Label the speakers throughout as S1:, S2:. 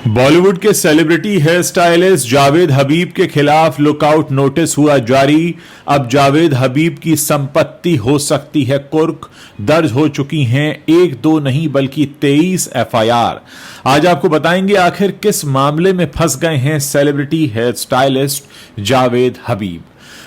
S1: बॉलीवुड के celebrity hair stylist Javed हबीब के खिलाफ लुकआउट नोटिस हुआ जारी। अब जावेद हबीब की संपत्ति हो सकती है कुर्क। दर्ज हो चुकी हैं एक दो नहीं बल्कि 23 एफआईआर। आज आपको बताएंगे आखिर किस मामले में फंस गए हैं सेलिब्रिटी हेयर स्टाइलिस्ट जावेद हबीब।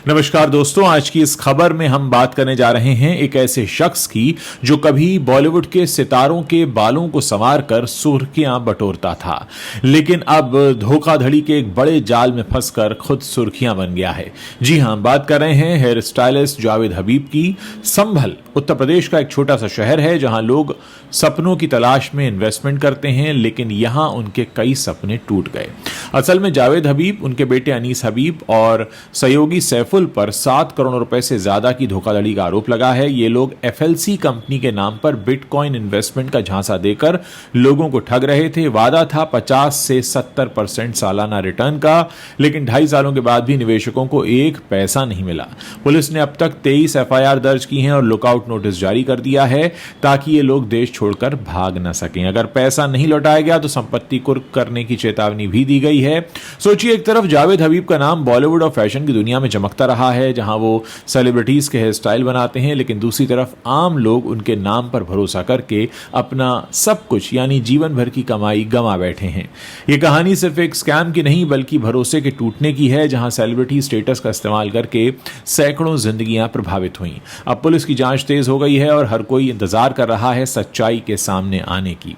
S1: नमस्कार दोस्तों, आज की इस खबर में हम बात करने जा रहे हैं एक ऐसे शख्स की जो कभी बॉलीवुड के सितारों के बालों को संवार कर सुर्खियां बटोरता था, लेकिन अब धोखाधड़ी के एक बड़े जाल में फंसकर खुद सुर्खियां बन गया है। जी हां, बात कर रहे हैं हेयर स्टाइलिस्ट जावेद हबीब की। संभल उत्तर प्रदेश का एक छोटा सा शहर है जहां लोग सपनों की तलाश में इन्वेस्टमेंट करते हैं, लेकिन यहां उनके कई सपने टूट गए। असल में जावेद हबीब, उनके बेटे अनीस हबीब और सहयोगी सैफुल पर 7 करोड़ रुपए से ज्यादा की धोखाधड़ी का आरोप लगा है। ये लोग एफएलसी कंपनी के नाम पर बिटकॉइन इन्वेस्टमेंट का झांसा देकर लोगों को ठग रहे थे। वादा था 50 से 70% सालाना रिटर्न का, लेकिन 2.5 सालों के बाद भी निवेशकों को एक पैसा नहीं मिला। पुलिस ने अब तक 23 एफआईआर दर्ज की हैं और लुकआउट नोटिस जारी कर दिया है ताकि ये लोग देश छोड़कर भाग न सकें। अगर पैसा नहीं लौटाया गया तो संपत्ति कुर्क करने की चेतावनी भी दी गई है। सोचिए, एक तरफ जावेद हबीब का नाम बॉलीवुड और फैशन की दुनिया में चमकता रहा है जहां वो सेलिब्रिटीज के हेयर स्टाइल बनाते हैं, लेकिन दूसरी तरफ आम लोग उनके नाम पर भरोसा करके अपना सब कुछ यानी जीवन भर की कमाई गंवा बैठे हैं। ये कहानी सिर्फ एक स्कैम की नहीं बल्कि भरोसे के टूटने की है, जहां सेलिब्रिटी स्टेटस का इस्तेमाल करके सैकड़ों जिंदगियां प्रभावित हुई। अब पुलिस की जांच तेज हो गई है और हर कोई इंतजार कर रहा है सच्चाई के सामने आने की।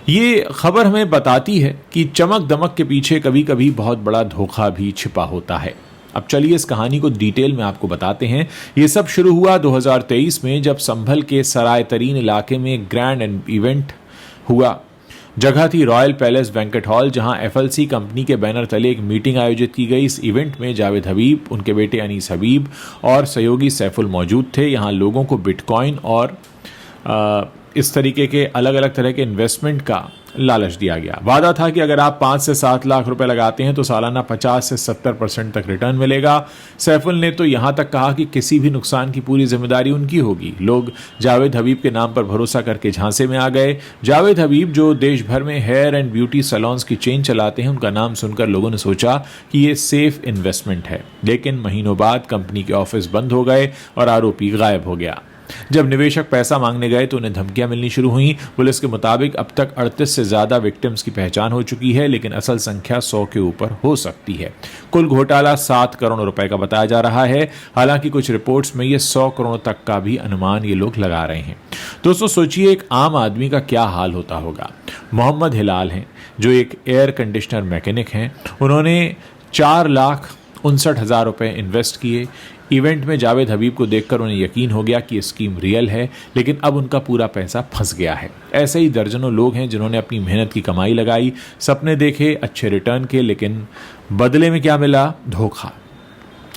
S1: ये खबर हमें बताती है कि चमक दमक के पीछे कभी कभी बहुत बड़ा धोखा भी छिपा होता है। अब चलिए इस कहानी को डिटेल में आपको बताते हैं। ये सब शुरू हुआ 2023 में, जब संभल के सराय तरीन इलाके में एक ग्रैंड इवेंट हुआ। जगह थी रॉयल पैलेस बैंक्वेट हॉल, जहां एफएलसी कंपनी के बैनर तले एक मीटिंग आयोजित की गई। इस इवेंट में जावेद हबीब, उनके बेटे अनीस हबीब और सहयोगी सैफुल मौजूद थे। यहां लोगों को बिटकॉइन और इस तरीके के अलग अलग तरह के इन्वेस्टमेंट का लालच दिया गया। वादा था कि अगर आप 5 से 7 लाख रुपए लगाते हैं तो सालाना 50 से 70% तक रिटर्न मिलेगा। सैफुल ने तो यहां तक कहा कि किसी भी नुकसान की पूरी जिम्मेदारी उनकी होगी। लोग जावेद हबीब के नाम पर भरोसा करके झांसे में आ गए। जावेद हबीब, जो देश भर में हेयर एंड ब्यूटी सैलून्स की चेन चलाते हैं, उनका नाम सुनकर लोगों ने सोचा कि ये सेफ इन्वेस्टमेंट है। लेकिन महीनों बाद कंपनी के ऑफिस बंद हो गए और आरोपी गायब हो गया। जब निवेशक पैसा मांगने गए तो उन्हें धमकियां मिलनी शुरू हुई। पुलिस के मुताबिक अब तक 38 से ज्यादा विक्टिम्स की पहचान हो चुकी है, लेकिन असल संख्या 100 के ऊपर हो सकती है। कुल घोटाला 7 करोड़ रुपए का बताया जा रहा है। हालांकि कुछ रिपोर्ट्स में ये 100 करोड़ तक का भी अनुमान ये लोग लगा रहे हैं। दोस्तों सोचिए, एक आम आदमी का क्या हाल होता होगा। मोहम्मद हिलाल हैं, जो एक एयर कंडीशनर मैकेनिक हैं। उन्होंने 4,59,000 रुपए इन्वेस्ट किए। इवेंट में जावेद हबीब को देखकर उन्हें यकीन हो गया कि ये स्कीम रियल है, लेकिन अब उनका पूरा पैसा फंस गया है। ऐसे ही दर्जनों लोग हैं जिन्होंने अपनी मेहनत की कमाई लगाई, सपने देखे अच्छे रिटर्न के, लेकिन बदले में क्या मिला? धोखा।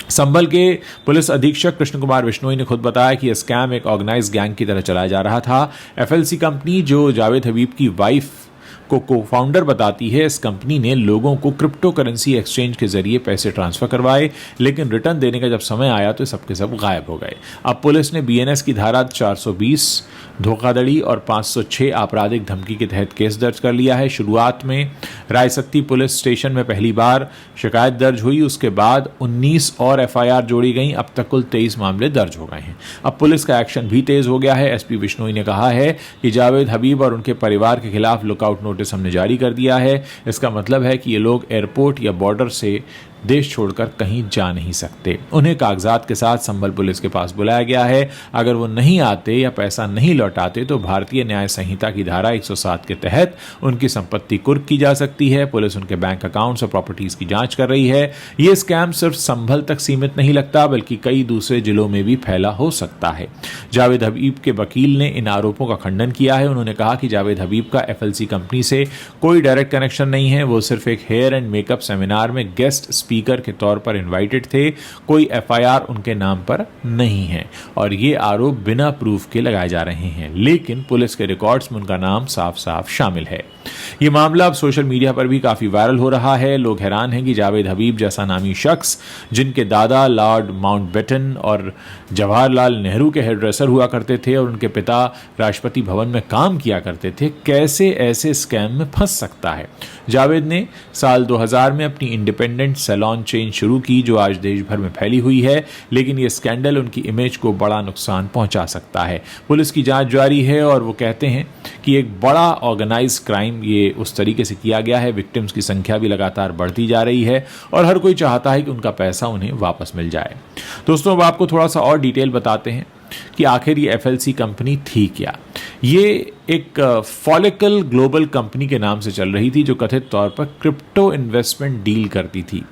S1: संभल के पुलिस अधीक्षक कृष्ण कुमार बिश्नोई ने खुद बताया कि यह स्कैम एक ऑर्गेनाइज गैंग की तरह चलाया जा रहा था। एफएलसी कंपनी, जो जावेद हबीब की वाइफ को को-फाउंडर बताती है, इस कंपनी ने लोगों को क्रिप्टो करेंसी एक्सचेंज के जरिए पैसे ट्रांसफर करवाए, लेकिन रिटर्न देने का जब समय आया तो सबके सब गायब हो गए। अब पुलिस ने बीएनएस की धारा 420 धोखाधड़ी और 506 आपराधिक धमकी के तहत केस दर्ज कर लिया है। शुरुआत में रायसत्ती पुलिस स्टेशन में पहली बार शिकायत दर्ज हुई, उसके बाद 19 और एफआईआर जोड़ी गई। अब तक कुल 23 मामले दर्ज हो गए हैं। अब पुलिस का एक्शन भी तेज हो गया है। एसपी बिश्नोई ने कहा है कि जावेद हबीब और उनके परिवार के खिलाफ लुकआउट नोटिस हमने जारी कर दिया है। इसका मतलब है कि ये लोग एयरपोर्ट या बॉर्डर से देश छोड़कर कहीं जा नहीं सकते। उन्हें कागजात के साथ संभल पुलिस के पास बुलाया गया है। अगर वो नहीं आते या पैसा नहीं लौटाते तो भारतीय न्याय संहिता की धारा 107 के तहत उनकी संपत्ति कुर्क की जा सकती है। पुलिस उनके बैंक अकाउंट्स और प्रॉपर्टीज की जांच कर रही है। ये स्कैम सिर्फ संभल तक सीमित नहीं लगता, बल्कि कई दूसरे जिलों में भी फैला हो सकता है। जावेद हबीब के वकील ने इन आरोपों का खंडन किया है। उन्होंने कहा कि जावेद हबीब का एफएलसी कंपनी से कोई डायरेक्ट कनेक्शन नहीं है। वो सिर्फ एक हेयर एंड मेकअप सेमिनार में गेस्ट स्पीकर के तौर पर इनवाइटेड थे। कोई एफआईआर उनके नाम पर नहीं है और ये आरोप बिना प्रूफ के लगाए जा रहे हैं, लेकिन पुलिस के रिकॉर्ड्स में उनका नाम साफ साफ शामिल है। ये मामला अब सोशल मीडिया पर भी काफी वायरल हो रहा है। लोग हैरान हैं कि जावेद हबीब जैसा नामी शख्स, जिनके दादा लॉर्ड माउंटबेटन और जवाहरलाल नेहरू के हेयरड्रेसर हुआ करते थे और उनके पिता राष्ट्रपति भवन में काम किया करते थे, कैसे ऐसे स्कैम में फंस सकता है। जावेद ने साल 2000 में अपनी इंडिपेंडेंट सैलून चेन शुरू की, जो आज देश भर में फैली हुई है, लेकिन यह स्कैंडल उनकी इमेज को बड़ा नुकसान पहुंचा सकता है। पुलिस की जांच जारी है और वो कहते हैं कि एक बड़ा ऑर्गेनाइज क्राइम ये उस तरीके से किया गया है। विक्टिम्स की संख्या भी लगातार बढ़ती जा रही है और हर कोई चाहता है कि उनका पैसा उन्हें वापस मिल जाए। दोस्तों, अब आपको थोड़ा सा और डिटेल बताते हैं कि आखिर ये एफएलसी कंपनी थी क्या। ये एक फॉलिकल ग्लोबल कंपनी के नाम से चल रही थी, जो कथित तौर पर क्रिप्टो इन्वेस्टमेंट डील करती थी।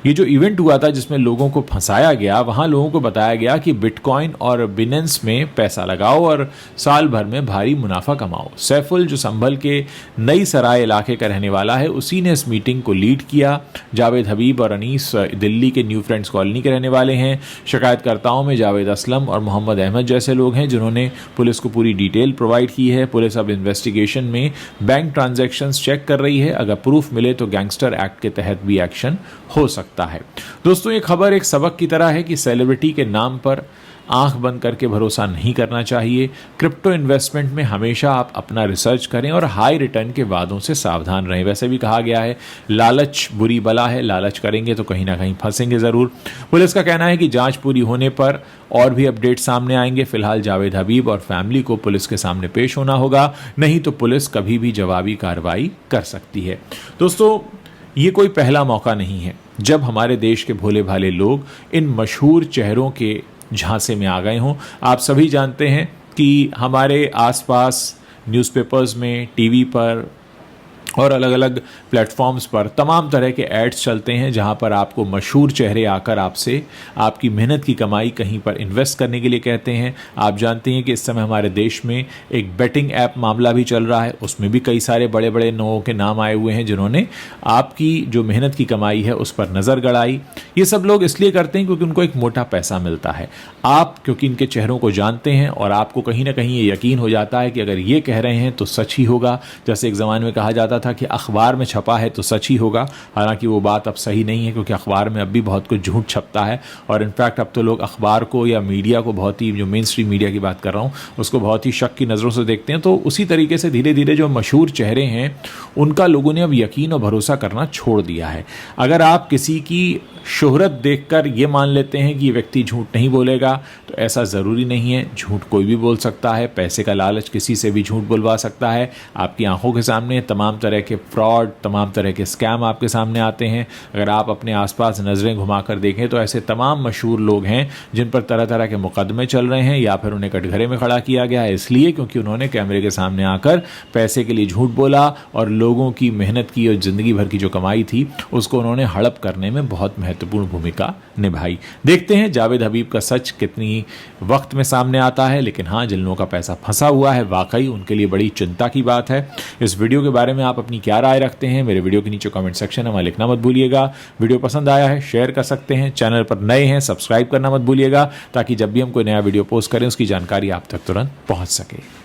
S1: ये जो इवेंट हुआ था जिसमें लोगों को फंसाया गया, वहाँ लोगों को बताया गया कि बिटकॉइन और बिनेंस में पैसा लगाओ और साल भर में भारी मुनाफा कमाओ। सैफुल, जो संभल के नई सराय इलाके का रहने वाला है, उसी ने इस मीटिंग को लीड किया। जावेद हबीब और अनीस दिल्ली के न्यू फ्रेंड्स कॉलोनी के रहने वाले हैं। शिकायतकर्ताओं में जावेद असलम और मोहम्मद अहमद जैसे लोग हैं, जिन्होंने पुलिस को पूरी डिटेल प्रोवाइड की है। पुलिस अब इन्वेस्टिगेशन में बैंक ट्रांजैक्शंस चेक कर रही है। अगर प्रूफ मिले तो गैंगस्टर एक्ट के तहत भी एक्शन हो सकता है। दोस्तों, ये खबर एक सबक की तरह है कि सेलिब्रिटी के नाम पर आंख बंद करके भरोसा नहीं करना चाहिए। क्रिप्टो इन्वेस्टमेंट में हमेशा आप अपना रिसर्च करें और हाई रिटर्न के वादों से सावधान रहें। वैसे भी कहा गया है, लालच बुरी बला है, लालच करेंगे तो कहीं ना कहीं फंसेंगे ज़रूर। पुलिस का कहना है कि जांच पूरी होने पर और भी अपडेट सामने आएंगे। फिलहाल जावेद हबीब और फैमिली को पुलिस के सामने पेश होना होगा, नहीं तो पुलिस कभी भी जवाबी कार्रवाई कर सकती है। दोस्तों, ये कोई पहला मौका नहीं है जब हमारे देश के भोले भाले लोग इन मशहूर चेहरों के झांसे में आ गए हों। आप सभी जानते हैं कि हमारे आसपास न्यूज़पेपर्स में, टीवी पर और अलग अलग प्लेटफॉर्म्स पर तमाम तरह के एड्स चलते हैं, जहां पर आपको मशहूर चेहरे आकर आपसे आपकी मेहनत की कमाई कहीं पर इन्वेस्ट करने के लिए कहते हैं। आप जानते हैं कि इस समय हमारे देश में एक बेटिंग ऐप मामला भी चल रहा है, उसमें भी कई सारे बड़े बड़े लोगों के नाम आए हुए हैं, जिन्होंने आपकी जो मेहनत की कमाई है उस पर नज़र गड़ाई। ये सब लोग इसलिए करते हैं क्योंकि उनको एक मोटा पैसा मिलता है। आप क्योंकि इनके चेहरों को जानते हैं और आपको कहीं ना कहीं ये यकीन हो जाता है कि अगर ये कह रहे हैं तो सच ही होगा। जैसे एक ज़माने में कहा जाता था कि अखबार में छपा है तो सच ही होगा। हालांकि वो बात अब सही नहीं है, क्योंकि अखबार में अब भी बहुत कुछ झूठ छपता है और इनफैक्ट अब तो लोग अखबार को या मीडिया को बहुत ही, जो मेन स्ट्रीम मीडिया की बात कर रहा हूँ, उसको बहुत ही शक की नज़रों से देखते हैं। तो उसी तरीके से धीरे धीरे जो मशहूर चेहरे हैं उनका लोगों ने अब यकीन और भरोसा करना छोड़ दिया है। अगर आप किसी की शोहरत देखकर ये मान लेते हैं कि ये व्यक्ति झूठ नहीं बोलेगा, तो ऐसा ज़रूरी नहीं है। झूठ कोई भी बोल सकता है, पैसे का लालच किसी से भी झूठ बुलवा सकता है। आपकी आंखों के सामने तमाम तरह के फ्रॉड, तमाम तरह के स्कैम आपके सामने आते हैं। अगर आप अपने आसपास नज़रें घुमाकर देखें तो ऐसे तमाम मशहूर लोग हैं जिन पर तरह तरह के मुकदमे चल रहे हैं, या फिर उन्हें कटघरे में खड़ा किया गया है इसलिए क्योंकि उन्होंने कैमरे के सामने आकर पैसे के लिए झूठ बोला और लोगों की मेहनत की और ज़िंदगी भर की जो कमाई थी उसको उन्होंने हड़प करने में बहुत महत्वपूर्ण भूमिका निभाई। देखते हैं जावेद हबीब का सच कितनी वक्त में सामने आता है, लेकिन हाँ, जिन लोगों का पैसा फंसा हुआ है वाकई उनके लिए बड़ी चिंता की बात है। इस वीडियो के बारे में आप अपनी क्या राय रखते हैं, मेरे वीडियो के नीचे कमेंट सेक्शन में लिखना मत भूलिएगा। वीडियो पसंद आया है शेयर कर सकते हैं, चैनल पर नए हैं सब्सक्राइब करना मत भूलिएगा, ताकि जब भी हम कोई नया वीडियो पोस्ट करें उसकी जानकारी आप तक तुरंत पहुंच सके।